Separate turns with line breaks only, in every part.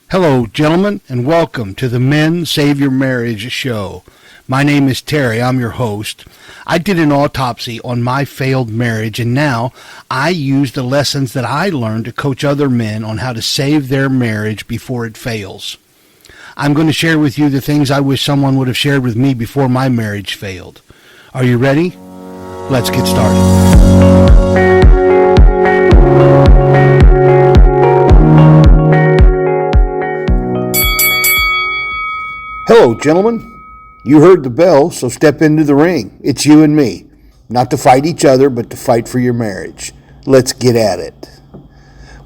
Hello, gentlemen, and welcome to the Men Save Your Marriage show. My name is Terry. I'm your host. I did an autopsy on my failed marriage, and now I use the lessons that I learned to coach other men on how to save their marriage before it fails. I'm going to share with you the things I wish someone would have shared with me before my marriage failed. Are you ready? Let's get started. Hello, gentlemen. You heard the bell, so step into the ring. It's you and me. Not to fight each other, but to fight for your marriage. Let's get at it.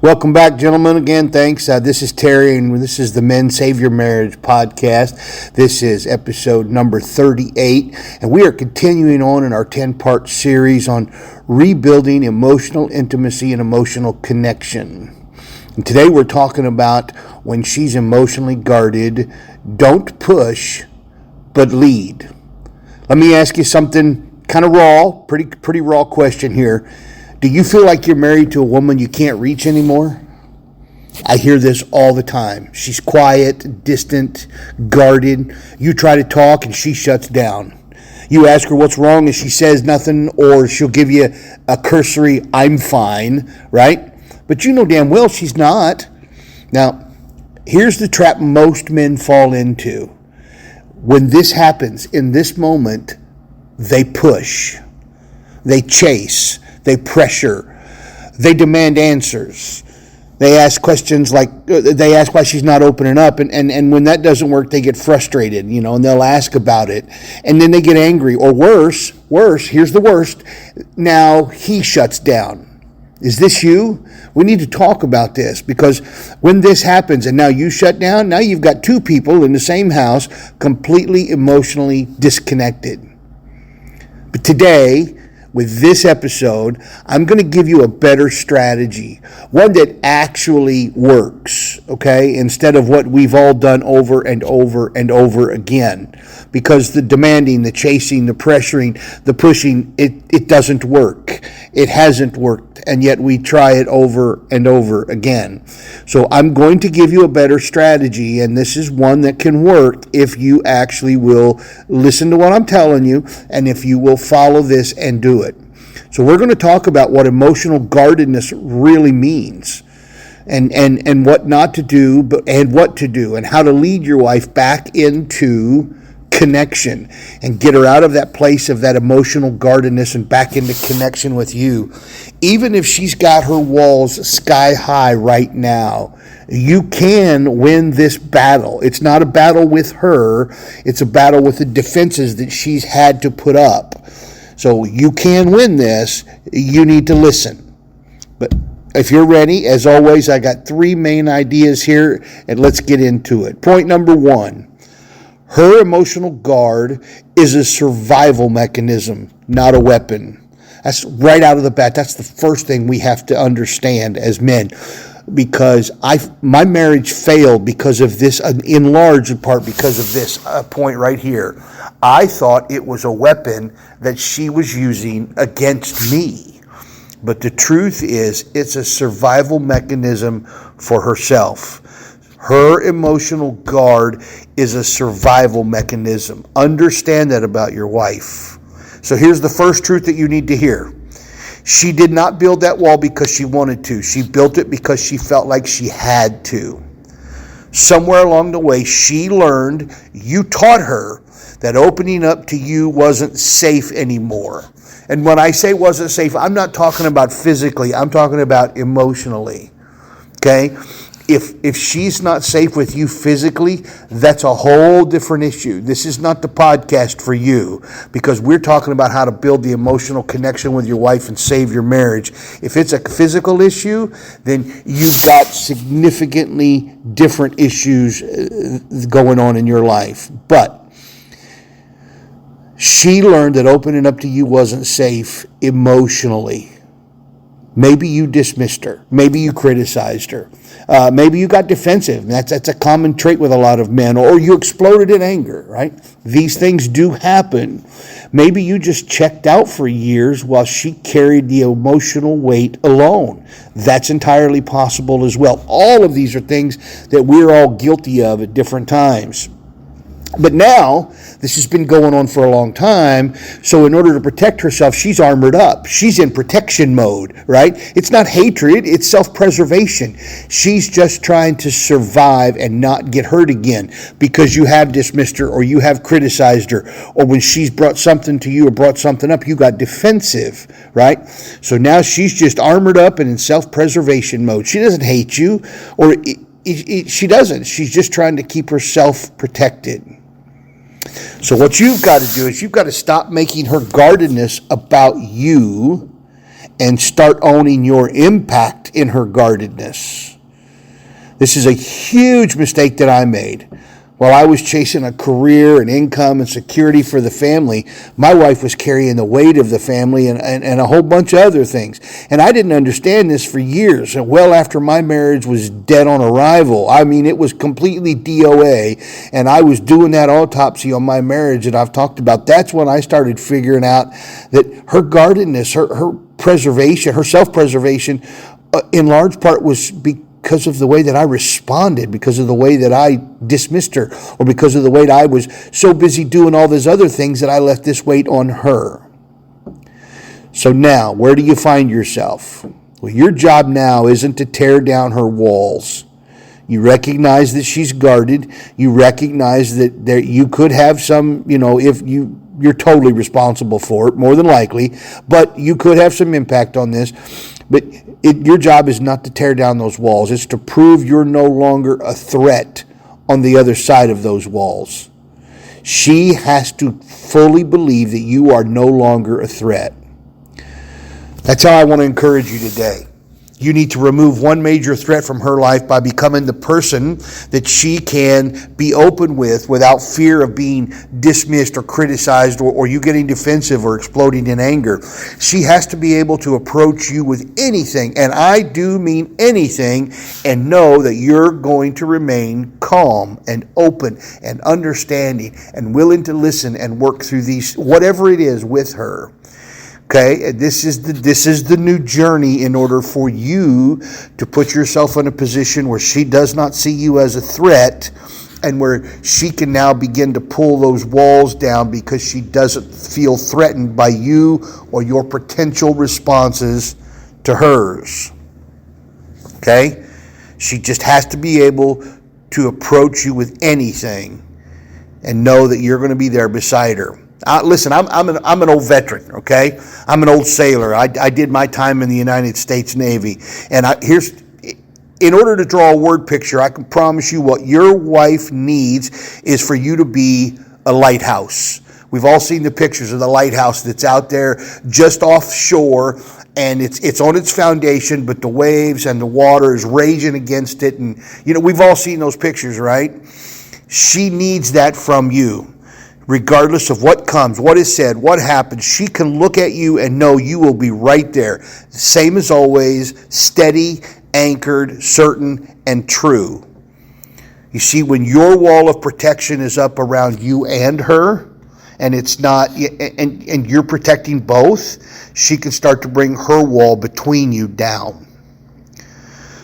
Welcome back, gentlemen. Again, thanks. This is Terry, and this is the Men Save Your Marriage podcast. This is episode number 38, and we are continuing on in our 10-part series on rebuilding emotional intimacy and emotional connection. And today we're talking about when she's emotionally guarded. Don't push, but lead. Let me ask you something kind of raw, pretty raw question here. Do you feel like you're married to a woman you can't reach anymore? I hear this all the time. She's quiet, distant, guarded. You try to talk and she shuts down. You ask her what's wrong and she says nothing, or she'll give you a cursory, I'm fine, right? But you know damn well she's not. Now, here's the trap most men fall into. When this happens, in this moment, they push, they chase, they pressure, they demand answers. They ask questions like, they ask why she's not opening up, and when that doesn't work, they get frustrated, and they'll ask about it, and then they get angry, or worse, here's the worst, now he shuts down. Is this you? We need to talk about this, because when this happens and now you shut down, now you've got two people in the same house completely emotionally disconnected. But today, with this episode, I'm going to give you a better strategy, one that actually works, okay, instead of what we've all done over and over and over again. Because the demanding, the chasing, the pressuring, the pushing, it doesn't work. It hasn't worked, and yet we try it over and over again. So I'm going to give you a better strategy, and this is one that can work if you actually will listen to what I'm telling you, and if you will follow this and do it. So we're going to talk about what emotional guardedness really means, and what not to do, and what to do, and how to lead your wife back into connection and get her out of that place of that emotional guardedness and back into connection with you. Even if she's got her walls sky high right now, you can win this battle. It's not a battle with her, it's a battle with the defenses that she's had to put up. So you can win this. You need to listen. But if you're ready, as always, I got three main ideas here, and let's get into it. Point number one. Her emotional guard is a survival mechanism, not a weapon. That's right out of the bat. That's the first thing we have to understand as men. Because my marriage failed because of this, in large part because of this point right here. I thought it was a weapon that she was using against me. But the truth is, it's a survival mechanism for herself. Her emotional guard is a survival mechanism. Understand that about your wife. So here's the first truth that you need to hear. She did not build that wall because she wanted to. She built it because she felt like she had to. Somewhere along the way, she learned, you taught her that opening up to you wasn't safe anymore. And when I say wasn't safe, I'm not talking about physically. I'm talking about emotionally. Okay? If she's not safe with you physically, that's a whole different issue. This is not the podcast for you, because we're talking about how to build the emotional connection with your wife and save your marriage. If it's a physical issue, then you've got significantly different issues going on in your life. But she learned that opening up to you wasn't safe emotionally. Maybe you dismissed her. Maybe you criticized her. Maybe you got defensive. That's a common trait with a lot of men. Or you exploded in anger, right? These things do happen. Maybe you just checked out for years while she carried the emotional weight alone. That's entirely possible as well. All of these are things that we're all guilty of at different times. But now, this has been going on for a long time, so in order to protect herself, she's armored up. She's in protection mode, right? It's not hatred, it's self-preservation. She's just trying to survive and not get hurt again because you have dismissed her or you have criticized her, or when she's brought something to you or brought something up, you got defensive, right? So now she's just armored up and in self-preservation mode. She doesn't hate you, or she doesn't. She's just trying to keep herself protected. So what you've got to do is you've got to stop making her guardedness about you and start owning your impact in her guardedness. This is a huge mistake that I made. While I was chasing a career and income and security for the family, my wife was carrying the weight of the family and a whole bunch of other things. And I didn't understand this for years. And well after my marriage was dead on arrival, I mean, it was completely DOA. And I was doing that autopsy on my marriage that I've talked about. That's when I started figuring out that her guardedness, her preservation, her self-preservation, in large part was because of the way that I responded, because of the way that I dismissed her, or because of the way that I was so busy doing all these other things that I left this weight on her. So now, where do you find yourself? Well, your job now isn't to tear down her walls. You recognize that she's guarded. You recognize that there you could have some, if you're totally responsible for it, more than likely, but you could have some impact on this. But your job is not to tear down those walls. It's to prove you're no longer a threat on the other side of those walls. She has to fully believe that you are no longer a threat. That's how I want to encourage you today. You need to remove one major threat from her life by becoming the person that she can be open with without fear of being dismissed or criticized or you getting defensive or exploding in anger. She has to be able to approach you with anything, and I do mean anything, and know that you're going to remain calm and open and understanding and willing to listen and work through these, whatever it is, with her. Okay, this is the new journey in order for you to put yourself in a position where she does not see you as a threat and where she can now begin to pull those walls down because she doesn't feel threatened by you or your potential responses to hers. Okay? She just has to be able to approach you with anything and know that you're going to be there beside her. Listen, I'm an old veteran, okay? I'm an old sailor. I did my time in the United States Navy. And in order to draw a word picture, I can promise you what your wife needs is for you to be a lighthouse. We've all seen the pictures of the lighthouse that's out there just offshore, and it's on its foundation, but the waves and the water is raging against it. And, we've all seen those pictures, right? She needs that from you. Regardless of what comes, what is said, what happens, she can look at you and know you will be right there. Same as always, steady, anchored, certain, and true. You see, when your wall of protection is up around you and her, and it's not, and you're protecting both, she can start to bring her wall between you down.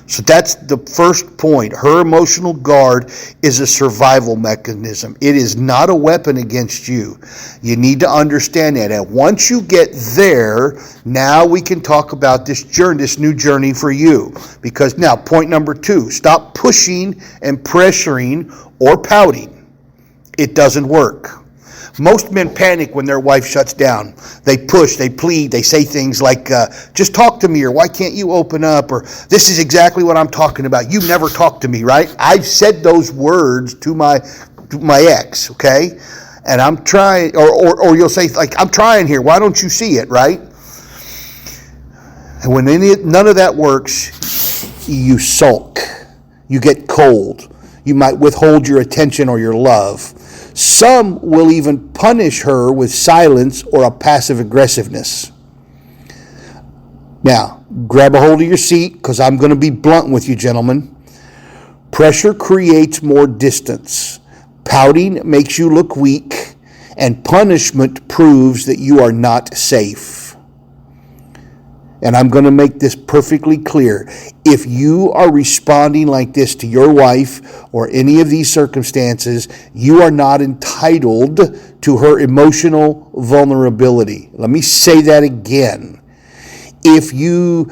So that's the first point. Her emotional guard is a survival mechanism. It is not a weapon against you. You need to understand that. And once you get there, now we can talk about this journey, this new journey for you. Because now, point number 2, stop pushing and pressuring or pouting. It doesn't work. Most men panic when their wife shuts down. They push, they plead, they say things like, just talk to me, or why can't you open up, or this is exactly what I'm talking about. You never talk to me, right? I've said those words to my ex, okay? And I'm trying, or you'll say, like, I'm trying here, why don't you see it, right? And when none of that works, you sulk. You get cold. You might withhold your attention or your love. Some will even punish her with silence or a passive aggressiveness. Now, grab a hold of your seat because I'm going to be blunt with you, gentlemen. Pressure creates more distance. Pouting makes you look weak, and punishment proves that you are not safe. And I'm going to make this perfectly clear. If you are responding like this to your wife or any of these circumstances, you are not entitled to her emotional vulnerability. Let me say that again. If you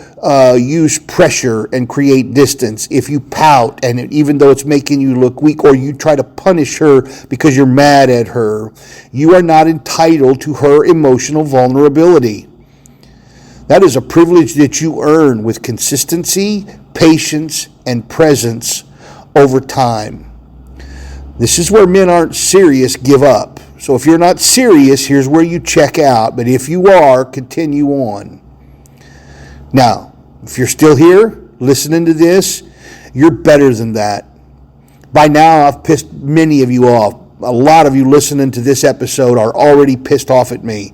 use pressure and create distance, if you pout, and even though it's making you look weak, or you try to punish her because you're mad at her, you are not entitled to her emotional vulnerability. That is a privilege that you earn with consistency, patience, and presence over time. This is where men aren't serious give up. So if you're not serious, here's where you check out. But if you are, continue on. Now, if you're still here, listening to this, you're better than that. By now, I've pissed many of you off. A lot of you listening to this episode are already pissed off at me.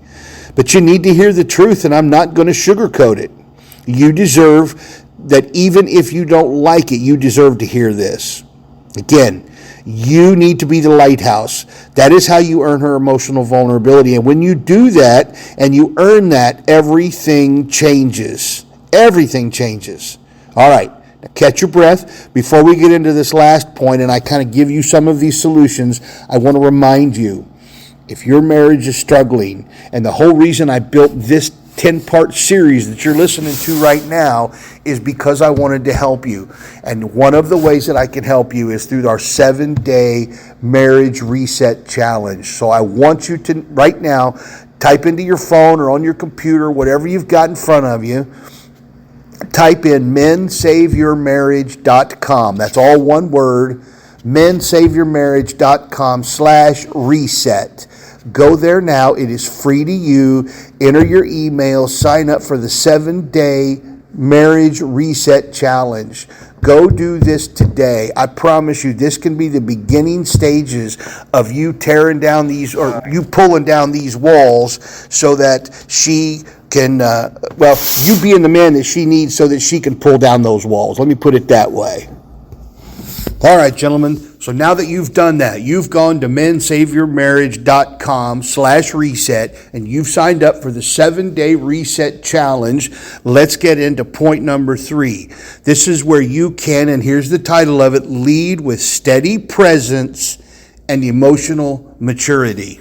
But you need to hear the truth, and I'm not going to sugarcoat it. You deserve that. Even if you don't like it, you deserve to hear this. Again, you need to be the lighthouse. That is how you earn her emotional vulnerability. And when you do that and you earn that, everything changes. Everything changes. All right, now catch your breath. Before we get into this last point and I kind of give you some of these solutions, I want to remind you, if your marriage is struggling, and the whole reason I built this 10-part series that you're listening to right now is because I wanted to help you. And one of the ways that I can help you is through our 7-day marriage reset challenge. So I want you to, right now, type into your phone or on your computer, whatever you've got in front of you, type in mensaveyourmarriage.com. That's all one word, mensaveyourmarriage.com/reset. Go there now. It is free to you. Enter your email. Sign up for the 7-day marriage reset challenge. Go do this today. I promise you, this can be the beginning stages of you tearing down these, or you pulling down these walls so that she can, you being the man that she needs so that she can pull down those walls. Let me put it that way. All right, gentlemen. So now that you've done that, you've gone to mensaveyourmarriage.com/reset and you've signed up for the 7-day reset challenge. Let's get into point number 3. This is where you can, and here's the title of it, lead with steady presence and emotional maturity.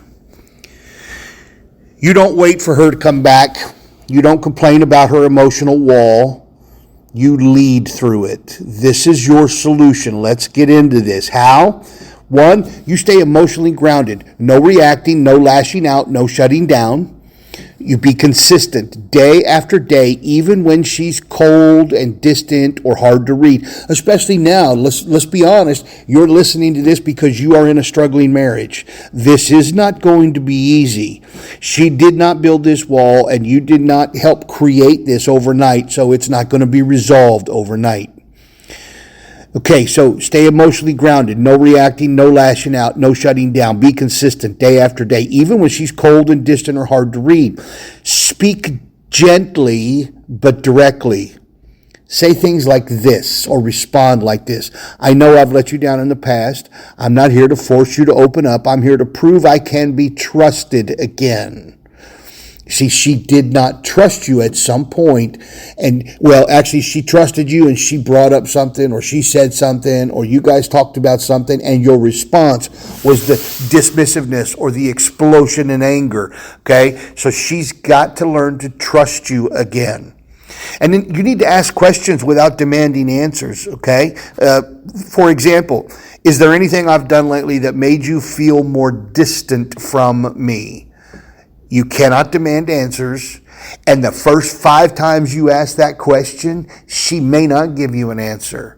You don't wait for her to come back. You don't complain about her emotional wall. You lead through it. This is your solution. Let's get into this. How? 1, you stay emotionally grounded. No reacting, no lashing out, no shutting down. You be consistent day after day, even when she's cold and distant or hard to read. Especially now, let's be honest, you're listening to this because you are in a struggling marriage. This is not going to be easy. She did not build this wall, and you did not help create this overnight, so it's not going to be resolved overnight. Okay, so stay emotionally grounded. No reacting, no lashing out, no shutting down. Be consistent day after day, even when she's cold and distant or hard to read. Speak gently but directly. Say things like this or respond like this. I know I've let you down in the past. I'm not here to force you to open up. I'm here to prove I can be trusted again. See, she did not trust you at some point, and actually she trusted you and she brought up something or she said something or you guys talked about something and your response was the dismissiveness or the explosion in anger, okay? So she's got to learn to trust you again. And then you need to ask questions without demanding answers, okay? For example, is there anything I've done lately that made you feel more distant from me? You cannot demand answers, and the first 5 times you ask that question, she may not give you an answer.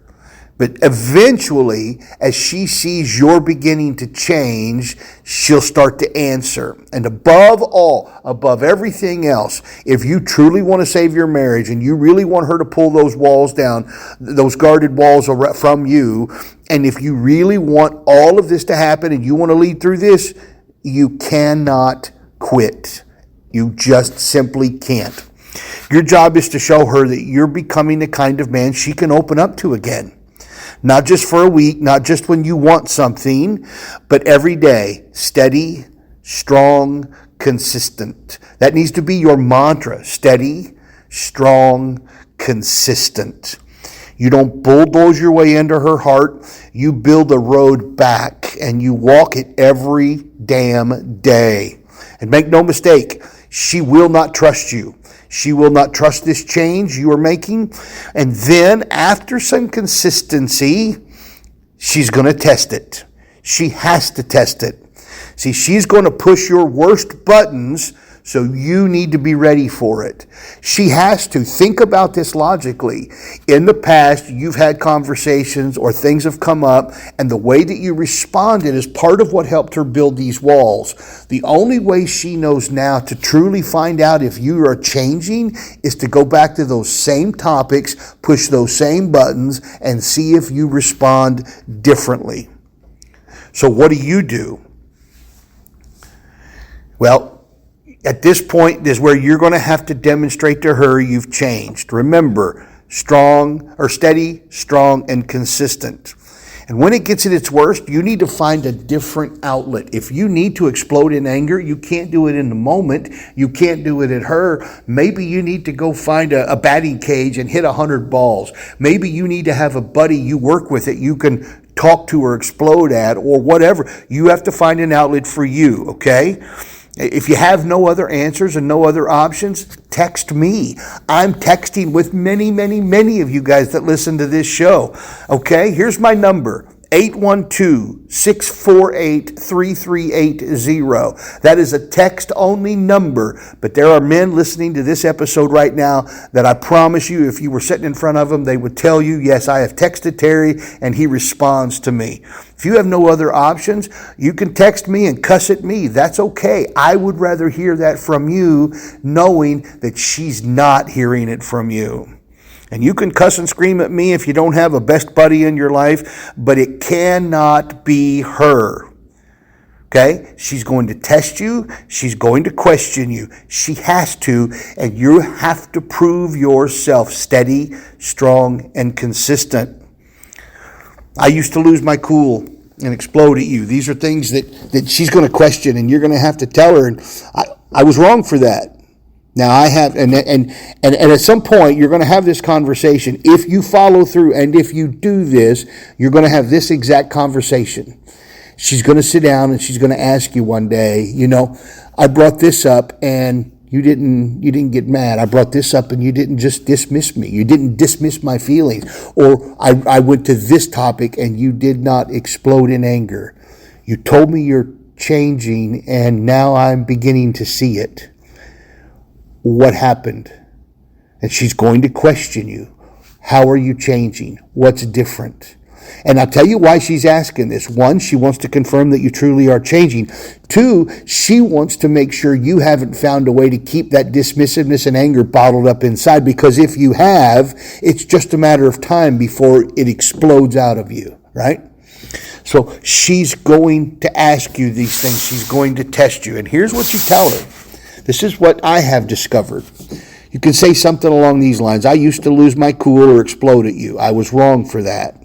But eventually, as she sees you're beginning to change, she'll start to answer. And above all, above everything else, if you truly want to save your marriage and you really want her to pull those walls down, those guarded walls from you, and if you really want all of this to happen and you want to lead through this, you cannot quit. You just simply can't. Your job is to show her that you're becoming the kind of man she can open up to again. Not just for a week, not just when you want something, but every day. Steady, strong, consistent. That needs to be your mantra. Steady, strong, consistent. You don't bulldoze your way into her heart. You build a road back and you walk it every damn day. And make no mistake, she will not trust you. She will not trust this change you are making. And then after some consistency, she's going to test it. She has to test it. See, she's going to push your worst buttons, so you need to be ready for it. She has to. Think about this logically. In the past, you've had conversations or things have come up, and the way that you responded is part of what helped her build these walls. The only way she knows now to truly find out if you are changing is to go back to those same topics, push those same buttons, and see if you respond differently. So what do? Well, at this point is where you're going to have to demonstrate to her you've changed. Remember, steady, strong, and consistent. And when it gets at its worst, you need to find a different outlet. If you need to explode in anger, you can't do it in the moment. You can't do it at her. Maybe you need to go find a batting cage and hit 100 balls. Maybe you need to have a buddy you work with that you can talk to or explode at or whatever. You have to find an outlet for you, okay? If you have no other answers and no other options, text me. I'm texting with many of you guys that listen to this show. Okay, here's my number, 812-648-3380. That is a text-only number, but there are men listening to this episode right now that I promise you, if you were sitting in front of them, they would tell you, yes, I have texted Terry, and he responds to me. If you have no other options, you can text me and cuss at me. That's okay. I would rather hear that from you, knowing that she's not hearing it from you. And you can cuss and scream at me if you don't have a best buddy in your life, but it cannot be her. Okay? She's going to test you. She's going to question you. She has to, and you have to prove yourself steady, strong, and consistent. I used to lose my cool and explode at you. These are things that she's going to question, and you're going to have to tell her. And I was wrong for that. Now I have, and at some point you're going to have this conversation. If you follow through and if you do this, you're going to have this exact conversation. She's going to sit down and she's going to ask you one day, I brought this up and you didn't get mad. I brought this up and you didn't just dismiss me. You didn't dismiss my feelings. Or I went to this topic and you did not explode in anger. You told me you're changing and now I'm beginning to see it. What happened? And she's going to question you. How are you changing? What's different? And I'll tell you why she's asking this. One, she wants to confirm that you truly are changing. Two, she wants to make sure you haven't found a way to keep that dismissiveness and anger bottled up inside, because if you have, it's just a matter of time before it explodes out of you, right? So she's going to ask you these things. She's going to test you. And here's what you tell her. This is what I have discovered. You can say something along these lines. I used to lose my cool or explode at you. I was wrong for that.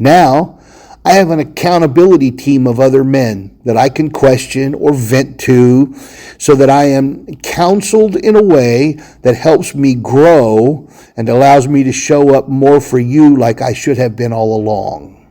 Now, I have an accountability team of other men that I can question or vent to so that I am counseled in a way that helps me grow and allows me to show up more for you like I should have been all along.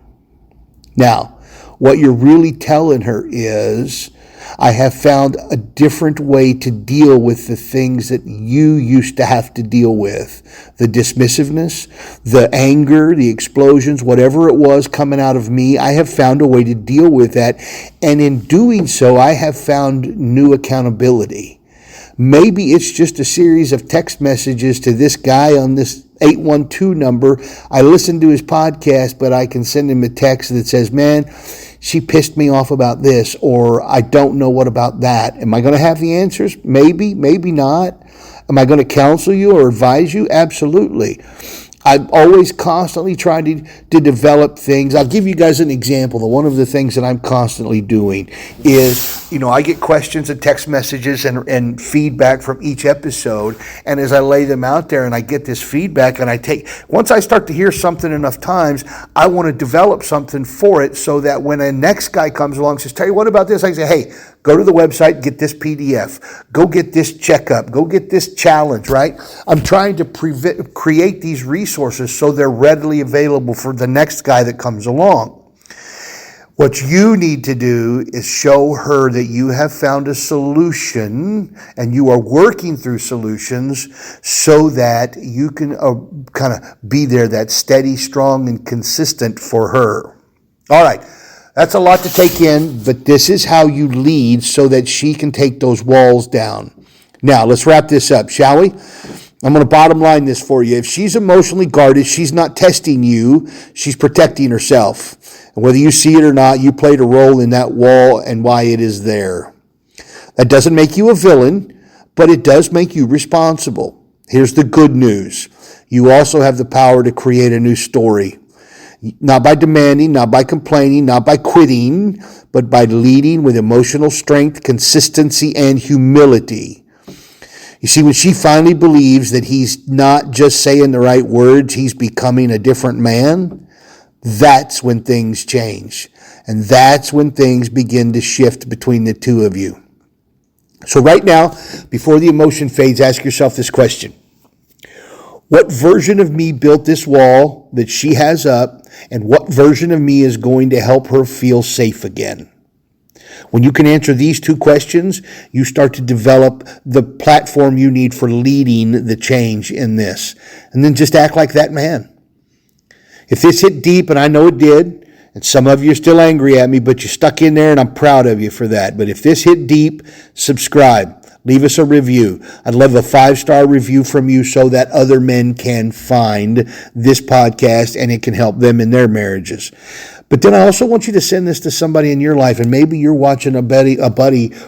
Now, what you're really telling her is, I have found a different way to deal with the things that you used to have to deal with. The dismissiveness, the anger, the explosions, whatever it was coming out of me, I have found a way to deal with that. And in doing so, I have found new accountability. Maybe it's just a series of text messages to this guy on this 812 number. I listened to his podcast, but I can send him a text that says, man, she pissed me off about this, or I don't know what about that. Am I going to have the answers? Maybe, maybe not. Am I going to counsel you or advise you? Absolutely. I'm always constantly trying to develop things. I'll give you guys an example. One of the things that I'm constantly doing is, I get questions and text messages and feedback from each episode. And as I lay them out there and I get this feedback and once I start to hear something enough times, I want to develop something for it so that when a next guy comes along and says, Terry, what about this? I say, hey, go to the website, get this PDF, go get this checkup, go get this challenge, right? I'm trying to create these resources so they're readily available for the next guy that comes along. What you need to do is show her that you have found a solution and you are working through solutions so that you can kind of be there, that steady, strong, and consistent for her. All right. That's a lot to take in, but this is how you lead so that she can take those walls down. Now, let's wrap this up, shall we? I'm going to bottom line this for you. If she's emotionally guarded, she's not testing you, she's protecting herself. And whether you see it or not, you played a role in that wall and why it is there. That doesn't make you a villain, but it does make you responsible. Here's the good news. You also have the power to create a new story. Not by demanding, not by complaining, not by quitting, but by leading with emotional strength, consistency, and humility. You see, when she finally believes that he's not just saying the right words, he's becoming a different man, that's when things change. And that's when things begin to shift between the two of you. So right now, before the emotion fades, ask yourself this question. What version of me built this wall that she has up, and what version of me is going to help her feel safe again? When you can answer these two questions, you start to develop the platform you need for leading the change in this. And then just act like that man. If this hit deep, and I know it did, and some of you are still angry at me, but you stuck in there, and I'm proud of you for that. But if this hit deep, subscribe. Leave us a review. I'd love a 5-star review from you so that other men can find this podcast and it can help them in their marriages. But then I also want you to send this to somebody in your life, and maybe you're watching a buddy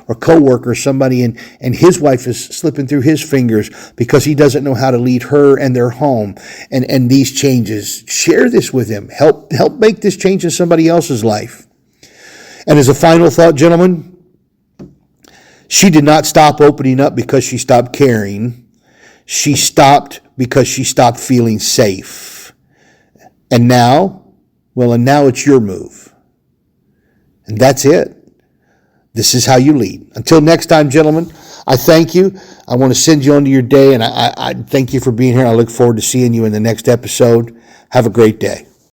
or coworker, somebody, and his wife is slipping through his fingers because he doesn't know how to lead her and their home and these changes. Share this with him. Help make this change in somebody else's life. And as a final thought, gentlemen, she did not stop opening up because she stopped caring. She stopped because she stopped feeling safe. And now it's your move. And that's it. This is how you lead. Until next time, gentlemen, I thank you. I want to send you on to your day, and I thank you for being here. I look forward to seeing you in the next episode. Have a great day.